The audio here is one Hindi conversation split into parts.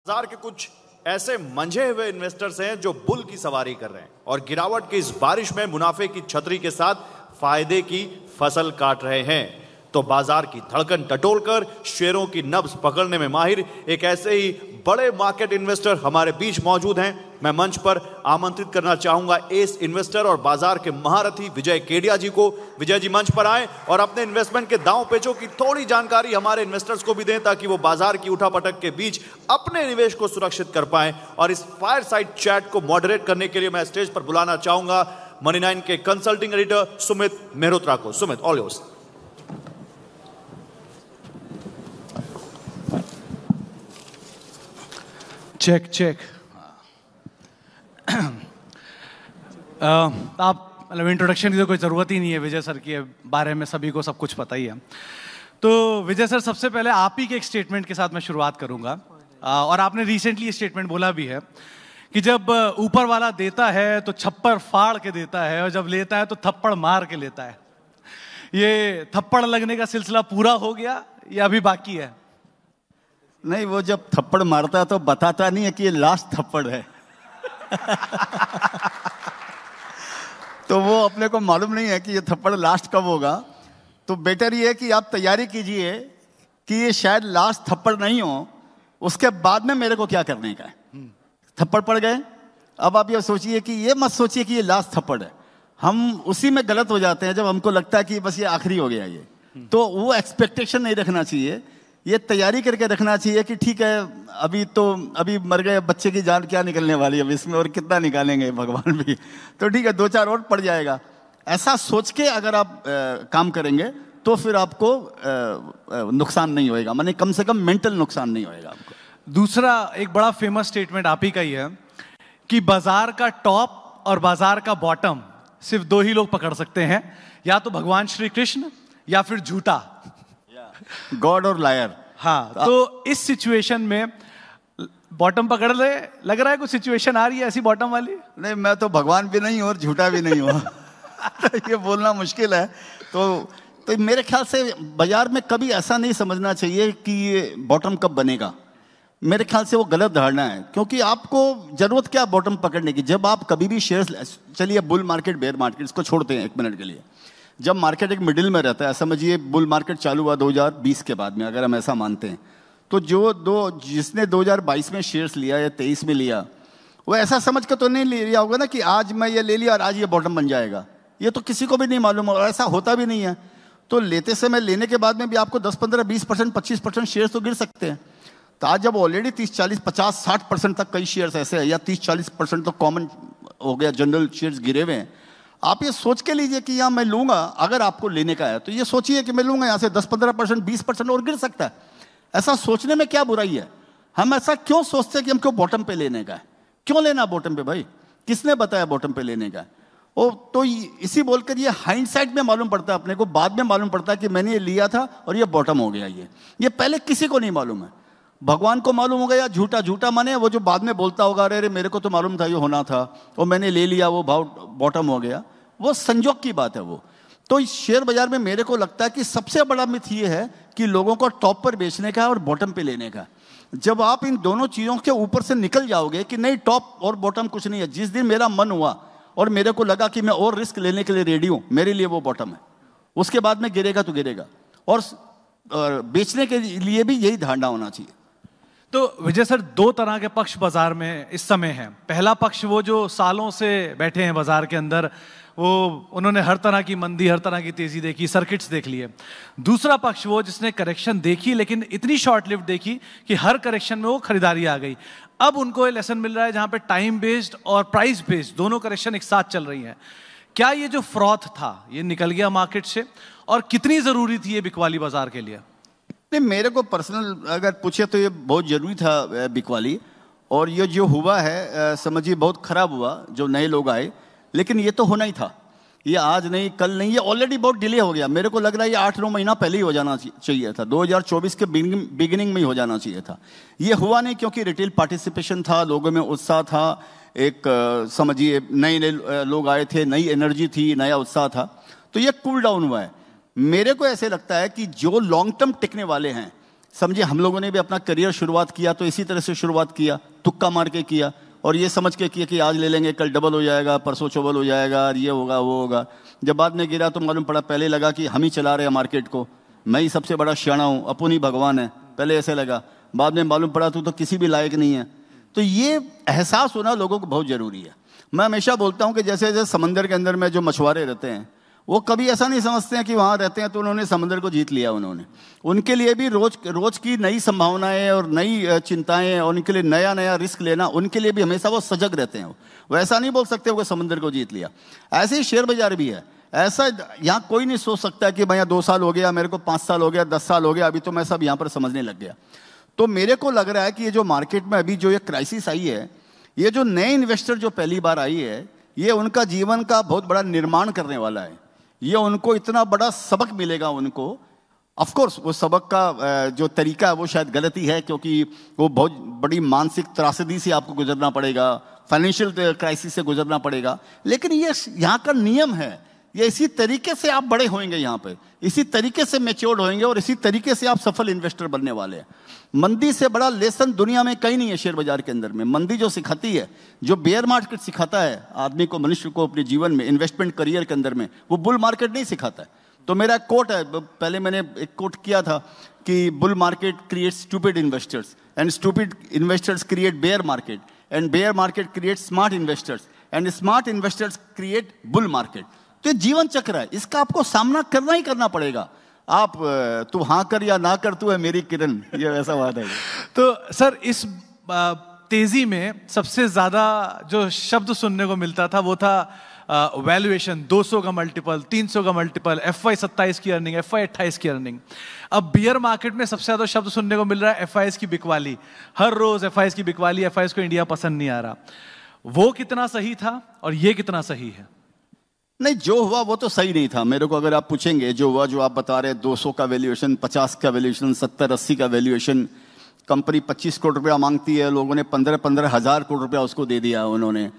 बाजार के कुछ ऐसे मंझे हुए इन्वेस्टर्स हैं जो बुल की सवारी कर रहे हैं और गिरावट की इस बारिश में मुनाफे की छतरी के साथ फायदे की फसल काट रहे हैं। तो बाजार की धड़कन टटोलकर शेयरों की नब्ज पकड़ने में माहिर एक ऐसे ही बड़े मार्केट इन्वेस्टर हमारे बीच मौजूद हैं। मैं मंच पर आमंत्रित करना चाहूंगा एस इन्वेस्टर और बाजार के महारथी विजय केडिया जी को। विजय जी मंच पर आएं और अपने इन्वेस्टमेंट के दांव पेचों की थोड़ी जानकारी हमारे इन्वेस्टर्स को भी दें ताकि वो बाजार की उठापटक के बीच अपने निवेश को सुरक्षित कर पाएं। और इस फायर साइड चैट को मॉडरेट करने के लिए मैं स्टेज पर बुलाना चाहूंगा मनी9 के कंसल्टिंग एडिटर सुमित मेहरोत्रा को। Sumit, all yours. Check check. आप मतलब इंट्रोडक्शन की तो कोई ज़रूरत ही नहीं है, विजय सर के बारे में सभी को सब कुछ पता ही है। तो विजय सर, सबसे पहले आप ही के एक स्टेटमेंट के साथ मैं शुरुआत करूंगा। और आपने रिसेंटली ये स्टेटमेंट बोला भी है कि जब ऊपर वाला देता है तो छप्पर फाड़ के देता है और जब लेता है तो थप्पड़ मार के लेता है। ये थप्पड़ लगने का सिलसिला पूरा हो गया या अभी बाकी है? नहीं, वो जब थप्पड़ मारता है तो बताता नहीं है कि ये लास्ट थप्पड़ है। तो वो अपने को मालूम नहीं है कि ये थप्पड़ लास्ट कब होगा। तो बेटर ये है कि आप तैयारी कीजिए कि ये शायद लास्ट थप्पड़ नहीं हो, उसके बाद में मेरे को क्या करने का है। थप्पड़ पड़ गए, अब आप ये सोचिए कि ये मत सोचिए कि ये लास्ट थप्पड़ है। हम उसी में गलत हो जाते हैं जब हमको लगता है कि बस ये आखिरी हो गया ये। तो वो एक्सपेक्टेशन नहीं रखना चाहिए, ये तैयारी करके रखना चाहिए कि ठीक है अभी मर गए, बच्चे की जान क्या निकलने वाली है अब इसमें, और कितना निकालेंगे भगवान भी, तो ठीक है 2-4 और पड़ जाएगा। ऐसा सोच के अगर आप काम करेंगे तो फिर आपको नुकसान नहीं होएगा, माने कम से कम मेंटल नुकसान नहीं होएगा आपको। दूसरा एक बड़ा फेमस स्टेटमेंट आप ही का ही है कि बाजार का टॉप और बाजार का बॉटम सिर्फ 2 ही लोग पकड़ सकते हैं, या तो भगवान श्री कृष्ण या फिर झूठा, गॉड और लायर। हाँ, तो इस सिचुएशन में बॉटम पकड़ ले, लग रहा है कुछ सिचुएशन आ रही है ऐसी बॉटम वाली? नहीं, मैं तो भगवान भी नहीं हूं और झूठा भी नहीं हूं। ये बोलना मुश्किल है। तो मेरे ख्याल से बाजार में कभी ऐसा नहीं समझना चाहिए कि ये बॉटम कब बनेगा। मेरे ख्याल से वो गलत धारणा है, क्योंकि आपको जरूरत क्या बॉटम पकड़ने की। जब आप कभी भी शेयर्स, चलिए बुल मार्केट बेयर मार्केट इसको छोड़ते हैं 1 मिनट के लिए, जब मार्केट एक मिडिल में रहता है, समझिए बुल मार्केट चालू हुआ 2020 के बाद में, अगर हम ऐसा मानते हैं, तो जिसने 2022 में शेयर्स लिया या 23 में लिया, वो ऐसा समझ कर तो नहीं लिया होगा ना कि आज मैं ये ले लिया और आज ये बॉटम बन जाएगा। ये तो किसी को भी नहीं मालूम और ऐसा होता भी नहीं है। तो लेते समय, लेने के बाद में भी आपको 10-15, 20%, 25% शेयर्स तो गिर सकते हैं। तो आज जब ऑलरेडी 30, 40, 50, 60% तक कई शेयर्स ऐसे हैं, या 30-40% तो कॉमन हो गया, जनरल शेयर्स गिरे हुए हैं। आप ये सोच के लीजिए कि यहाँ मैं लूंगा, अगर आपको लेने का है तो ये सोचिए कि मैं लूंगा यहाँ से 10-15%, 20% और गिर सकता है। ऐसा सोचने में क्या बुराई है? हम ऐसा क्यों सोचते हैं कि हमको बॉटम पे लेने का है? क्यों लेना बॉटम पे भाई? किसने बताया बॉटम पे लेने का है? तो इसी बोलकर ये हाइंडसाइट में मालूम पड़ता है अपने को, बाद में मालूम पड़ता है कि मैंने ये लिया था और ये बॉटम हो गया। ये पहले किसी को नहीं मालूम है। भगवान को मालूम होगा या झूठा माने वो जो बाद में बोलता होगा अरे मेरे को तो मालूम था ये होना था और मैंने ले लिया, वो भाव बॉटम हो गया, वो संजोग की बात है वो। तो इस शेयर बाजार में मेरे को लगता है कि सबसे बड़ा मिथ ये है कि लोगों को टॉप पर बेचने का और बॉटम पे लेने का। जब आप इन दोनों चीज़ों के ऊपर से निकल जाओगे कि नहीं टॉप और बॉटम कुछ नहीं है, जिस दिन मेरा मन हुआ और मेरे को लगा कि मैं और रिस्क लेने के लिए रेडी हूँ, मेरे लिए वो बॉटम है। उसके बाद में गिरेगा तो गिरेगा। और बेचने के लिए भी यही धारणा होना चाहिए। तो विजय सर, 2 तरह के पक्ष बाजार में इस समय हैं। पहला पक्ष वो जो सालों से बैठे हैं बाजार के अंदर, उन्होंने हर तरह की मंदी, हर तरह की तेजी देखी, सर्किट्स देख लिए। दूसरा पक्ष वो जिसने करेक्शन देखी लेकिन इतनी शॉर्ट लिव्ड देखी कि हर करेक्शन में वो खरीदारी आ गई। अब उनको ये लेसन मिल रहा है जहां पे टाइम बेस्ड और प्राइस बेस्ड दोनों करेक्शन एक साथ चल रही हैं। क्या ये जो फ्रॉथ था ये निकल गया मार्केट से, और कितनी जरूरी थी ये बिकवाली बाजार के लिए? नहीं, मेरे को पर्सनल अगर पूछे तो ये बहुत जरूरी था बिकवाली। और ये जो हुआ है समझिए बहुत खराब हुआ जो नए लोग आए, लेकिन ये तो होना ही था। ये आज नहीं कल नहीं, ये ऑलरेडी बहुत डिले हो गया। मेरे को लग रहा है ये 8-9 महीना पहले ही हो जाना चाहिए था, 2024 के बिगिनिंग में ही हो जाना चाहिए था। ये हुआ नहीं क्योंकि रिटेल पार्टिसिपेशन था, लोगों में उत्साह था, एक समझिए नए लोग आए थे, नई एनर्जी थी, नया उत्साह था, तो ये कूल डाउन हुआ है। मेरे को ऐसे लगता है कि जो लॉन्ग टर्म टिकने वाले हैं समझिए हम लोगों ने भी अपना करियर शुरुआत किया तो इसी तरह से शुरुआत किया, तुक्का मार के किया और ये समझ के किया कि आज ले लेंगे, कल डबल हो जाएगा, परसों चौबल हो जाएगा, और ये होगा वो होगा। जब बाद में गिरा तो मालूम पड़ा, पहले लगा कि हम ही चला रहे हैं मार्केट को, मैं ही सबसे बड़ा सियाना हूँ, अपन ही भगवान है, पहले ऐसे लगा। बाद में मालूम पड़ा तू तो किसी भी लायक नहीं है। तो ये एहसास होना लोगों को बहुत ज़रूरी है। मैं हमेशा बोलता हूँ कि जैसे जैसे समंदर के अंदर में जो मछुआरे रहते हैं वो कभी ऐसा नहीं समझते हैं कि वहाँ रहते हैं तो उन्होंने समंदर को जीत लिया। उनके लिए भी रोज की नई संभावनाएं और नई चिंताएं और उनके लिए नया नया रिस्क लेना, उनके लिए भी हमेशा वो सजग रहते हैं। वो ऐसा नहीं बोल सकते वो समंदर को जीत लिया। ऐसे ही शेयर बाजार भी है। ऐसा यहाँ कोई नहीं सोच सकता कि भैया 2 साल हो गया, मेरे को 5 साल हो गया, 10 साल हो गया, अभी तो मैं सब यहाँ पर समझने लग गया। तो मेरे को लग रहा है कि ये जो मार्केट में अभी जो ये क्राइसिस आई है, ये जो नए इन्वेस्टर जो पहली बार आई है, ये उनका जीवन का बहुत बड़ा निर्माण करने वाला है। ये उनको इतना बड़ा सबक मिलेगा उनको। ऑफ कोर्स वो सबक का जो तरीका है वो शायद गलत ही है, क्योंकि वो बहुत बड़ी मानसिक त्रासदी से आपको गुजरना पड़ेगा, फाइनेंशियल क्राइसिस से गुजरना पड़ेगा, लेकिन ये यहाँ का नियम है। ये इसी तरीके से आप बड़े होंगे यहाँ पे, इसी तरीके से मैच्योर्ड होंगे और इसी तरीके से आप सफल इन्वेस्टर बनने वाले हैं। मंदी से बड़ा लेसन दुनिया में कहीं नहीं है शेयर बाजार के अंदर में। मंदी जो सिखाती है, जो बेयर मार्केट सिखाता है आदमी को, मनुष्य को अपने जीवन में, इन्वेस्टमेंट करियर के अंदर में, वो बुल मार्केट नहीं सिखाता है। तो मेरा एक कोट है, पहले मैंने एक कोट किया था कि bull market creates stupid investors and stupid investors create bear market and bear market create smart investors and smart investors create bull market. तो ये जीवन चक्र है, इसका आपको सामना करना ही करना पड़ेगा। आप तू हाँ कर या ना कर, तू है मेरी किरण, ये वैसा बात है। तो सर इस तेजी में सबसे ज्यादा जो शब्द सुनने को मिलता था वो था वैल्यूएशन, 200 का मल्टीपल, 300 का मल्टीपल, FY 27 की अर्निंग, FY 28 की अर्निंग। अब बियर मार्केट में सबसे ज्यादा शब्द सुनने को मिल रहा है FIs की बिकवाली। हर रोज FIs की बिकवाली, FIs को इंडिया पसंद नहीं आ रहा। वो कितना सही था और ये कितना सही है? नहीं, जो हुआ वो तो सही नहीं था। मेरे को अगर आप पूछेंगे जो हुआ, जो आप बता रहे हैं 200 का वैल्यूएशन, 50 का वैल्यूएशन, 70-80 का वैल्यूएशन, कंपनी 25 करोड़ रुपया मांगती है, लोगों ने 15-15 हज़ार करोड़ रुपया उसको दे दिया उन्होंने।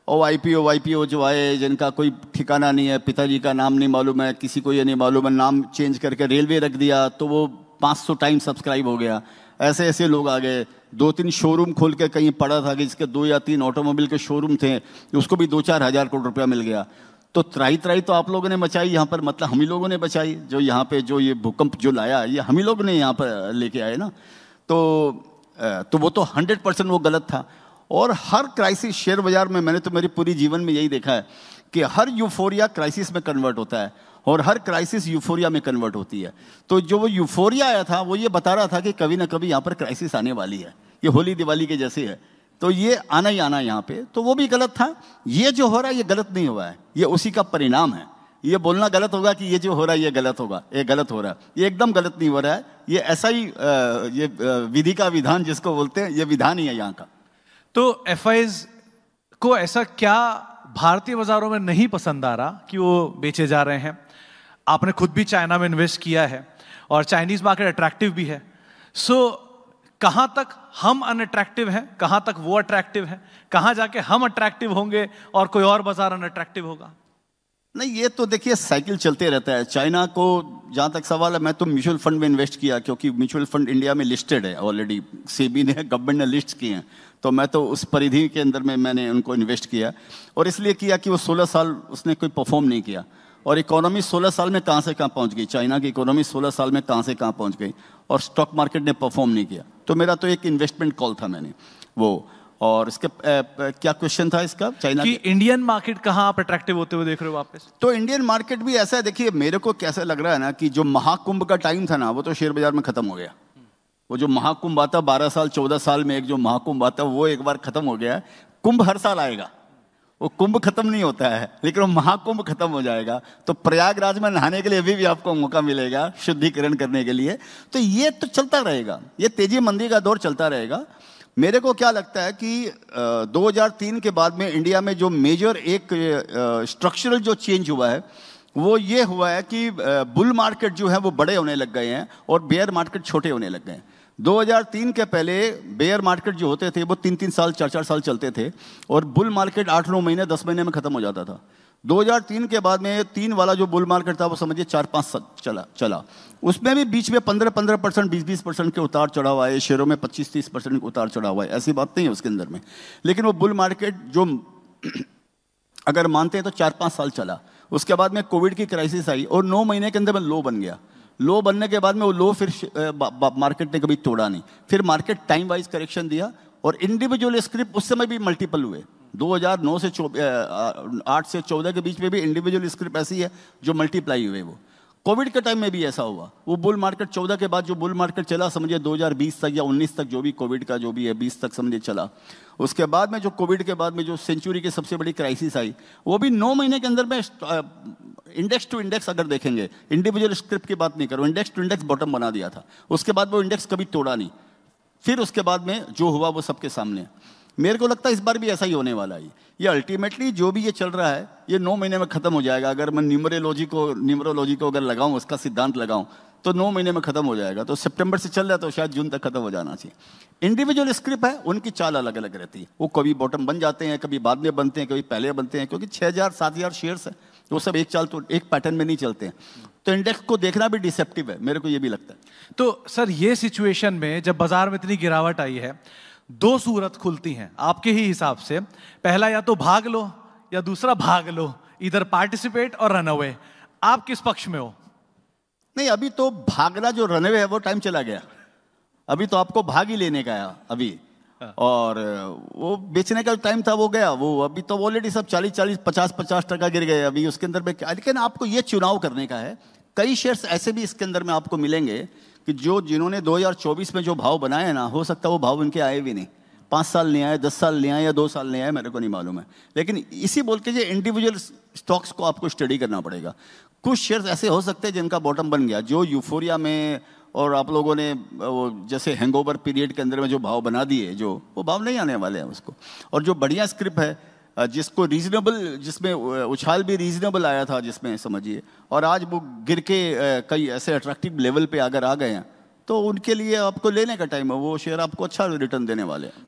और IPO जो आए जिनका कोई ठिकाना नहीं है, पिताजी का नाम नहीं मालूम है, किसी को ये नहीं मालूम है, नाम चेंज करके रेलवे रख दिया तो वो 500 टाइम सब्सक्राइब हो गया। ऐसे ऐसे लोग आ गए। 2-3 शोरूम खोल के कहीं पड़ा था कि जिसके 2 या 3 ऑटोमोबाइल के शोरूम थे, उसको भी 2-4 हज़ार करोड़ रुपया मिल गया। तो त्राई तो आप लोगों ने मचाई यहाँ पर, मतलब हम ही लोगों ने बचाई। जो यहाँ पे जो ये भूकंप जो लाया, ये हम ही लोग ने यहाँ पर लेके आए ना। तो वो तो 100% वो गलत था। और हर क्राइसिस शेयर बाजार में, मैंने तो मेरी पूरी जीवन में यही देखा है कि हर यूफोरिया क्राइसिस में कन्वर्ट होता है और हर क्राइसिस यूफोरिया में कन्वर्ट होती है। तो जो वो यूफोरिया आया था वो ये बता रहा था कि कभी ना कभी यहाँ पर क्राइसिस आने वाली है, ये होली दिवाली के जैसे है, तो ये आना ही आना यहाँ पे। तो वो भी गलत था। ये जो हो रहा है ये गलत नहीं हुआ है, ये उसी का परिणाम है। ये बोलना गलत होगा कि ये जो हो रहा है ये गलत होगा, ये गलत हो रहा है, ये एकदम गलत नहीं हो रहा है। ये ऐसा ही ये विधि का विधान जिसको बोलते हैं, ये विधान ही है यहाँ का। तो FIs को ऐसा क्या भारतीय बाजारों में नहीं पसंद आ रहा कि वो बेचे जा रहे हैं? आपने खुद भी चाइना में इन्वेस्ट किया है और चाइनीज मार्केट अट्रैक्टिव भी है। सो कहां तक हम अनअट्रैक्टिव हैं, कहां तक वो अट्रैक्टिव है, कहां जाके हम अट्रैक्टिव होंगे और कोई और बाजार अनअट्रैक्टिव होगा? नहीं, ये तो देखिए साइकिल चलते रहता है। चाइना को जहाँ तक सवाल है, मैं तो म्यूचुअल फंड में इन्वेस्ट किया, क्योंकि म्यूचुअल फंड इंडिया में लिस्टेड है ऑलरेडी, सेबी ने, गवर्नमेंट ने लिस्ट किए हैं, तो मैं तो उस परिधि के अंदर में मैंने उनको इन्वेस्ट किया। और इसलिए किया कि वो 16 साल उसने कोई परफॉर्म नहीं किया, और इकोनॉमी 16 साल में कहाँ से कहाँ पहुँच गई, चाइना की इकोनॉमी 16 साल में कहाँ से कहाँ पहुँच गई, और स्टॉक मार्केट ने परफॉर्म नहीं किया। तो मेरा तो एक इन्वेस्टमेंट कॉल था मैंने वो। और इसका क्या क्वेश्चन था इसका, चाइना कि इंडियन मार्केट कहाँ आप अट्रैक्टिव होते हुए देख रहे हो वापस? तो इंडियन मार्केट भी ऐसा है। देखिए, मेरे को कैसा लग रहा है ना कि जो महाकुंभ का टाइम था ना, वो तो शेयर बाजार में खत्म हो गया। वो जो महाकुंभ आता 12 साल 14 साल में एक जो महाकुंभ आता, वो एक बार खत्म हो गया। कुंभ हर साल आएगा, वो कुंभ खत्म नहीं होता है, लेकिन वो महाकुंभ खत्म हो जाएगा। तो प्रयागराज में नहाने के लिए अभी भी आपको मौका मिलेगा, शुद्धिकरण करने के लिए। तो ये तो चलता रहेगा, ये तेजी मंदी का दौर चलता रहेगा। मेरे को क्या लगता है कि 2003 के बाद में इंडिया में जो मेजर एक स्ट्रक्चरल जो चेंज हुआ है, वो ये हुआ है कि बुल मार्केट जो है वो बड़े होने लग गए हैं और बेयर मार्केट छोटे होने लग गए हैं। 2003 के पहले बेयर मार्केट जो होते थे वो 3-3 साल 4-4 साल चलते थे, और बुल मार्केट 8-9 महीने 10 महीने में खत्म हो जाता था। 2003 के बाद में 3 वाला जो बुल मार्केट था वो समझिए 4-5 साल चला। उसमें भी बीच में 15% 20% के उतार चढ़ाव आए, शेयरों में 25-30% के उतार चढ़ाव आए, ऐसी बात नहीं है उसके अंदर में। लेकिन वो बुल मार्केट जो अगर मानते हैं तो 4-5 साल चला। उसके बाद में कोविड की क्राइसिस आई और 9 महीने के अंदर में लो बन गया। लो बनने के बाद में वो लो फिर मार्केट ने कभी तोड़ा नहीं। फिर मार्केट टाइम वाइज करेक्शन दिया और इंडिविजुअल स्क्रिप्ट उस समय भी मल्टीपल हुए। 2009 से 8 से 14 के बीच में भी इंडिविजुअल स्क्रिप्ट ऐसी है जो मल्टीप्लाई हुए। वो कोविड के टाइम में भी ऐसा हुआ। वो बुल मार्केट 14 के बाद जो बुल मार्केट चला समझिए 2020 तक या 19 तक, जो भी कोविड का जो भी है 20 तक समझिए चला। उसके बाद में जो कोविड के बाद में जो सेंचुरी की सबसे बड़ी क्राइसिस आई वो भी 9 महीने के अंदर में इंडेक्स टू इंडेक्स अगर देखेंगे, इंडिविजुअल स्क्रिप्ट की बात नहीं करूँ, इंडेक्स टू इंडेक्स बॉटम बना दिया था। उसके बाद वो इंडेक्स कभी तोड़ा नहीं। फिर उसके बाद में जो हुआ वो सबके सामने है। मेरे को लगता है इस बार भी ऐसा ही होने वाला है। ये अल्टीमेटली जो भी ये चल रहा है ये 9 महीने में खत्म हो जाएगा। अगर मैं न्यूमरोलॉजी को अगर लगाऊं, उसका सिद्धांत लगाऊं तो 9 महीने में खत्म हो जाएगा। तो सितंबर से चल रहा है तो शायद जून तक खत्म हो जाना चाहिए। इंडिविजुअल स्क्रिप्ट है, उनकी चाल अलग अलग रहती है। वो कभी बॉटम बन जाते हैं, कभी बाद में बनते हैं, कभी पहले बनते हैं, क्योंकि 6000-7000 शेयर्स है तो वो सब एक चाल तो एक पैटर्न में नहीं चलते हैं। तो इंडेक्स को देखना भी डिसेप्टिव है, मेरे को ये भी लगता है। तो सर ये सिचुएशन में जब बाजार में इतनी गिरावट आई है, 2 सूरत खुलती हैं आपके ही हिसाब से। पहला या तो भाग लो या दूसरा भाग लो, इधर पार्टिसिपेट और रन अवे। आप किस पक्ष में हो? नहीं, अभी तो भागना जो रन अवे है वो टाइम चला गया। अभी तो आपको भाग ही लेने का है अभी, और वो बेचने का टाइम था वो गया। वो अभी तो ऑलरेडी सब 40-40 50-50% गिर गए अभी उसके अंदर में। लेकिन आपको ये चुनाव करने का है। कई शेयर्स ऐसे भी इसके अंदर में आपको मिलेंगे कि जिन्होंने 2024 में जो भाव बनाए ना, हो सकता है वो भाव उनके आए भी नहीं। 5 साल नहीं आए, 10 साल नहीं आए या 2 साल नहीं आए, मेरे को नहीं मालूम है। लेकिन इसी बोल के इंडिविजुअल स्टॉक्स को आपको स्टडी करना पड़ेगा। कुछ शेयर्स ऐसे हो सकते हैं जिनका बॉटम बन गया, जो यूफोरिया में और आप लोगों ने वो जैसे हैंगओवर पीरियड के अंदर में जो भाव बना दिए, जो वो भाव नहीं आने वाले हैं उसको। और जो बढ़िया स्क्रिप्ट है जिसको रीजनेबल, जिसमें उछाल भी रीजनेबल आया था जिसमें समझिए, और आज वो गिर के कई ऐसे अट्रैक्टिव लेवल पे अगर आ गए हैं तो उनके लिए आपको लेने का टाइम है। वो शेयर आपको अच्छा रिटर्न देने वाले हैं।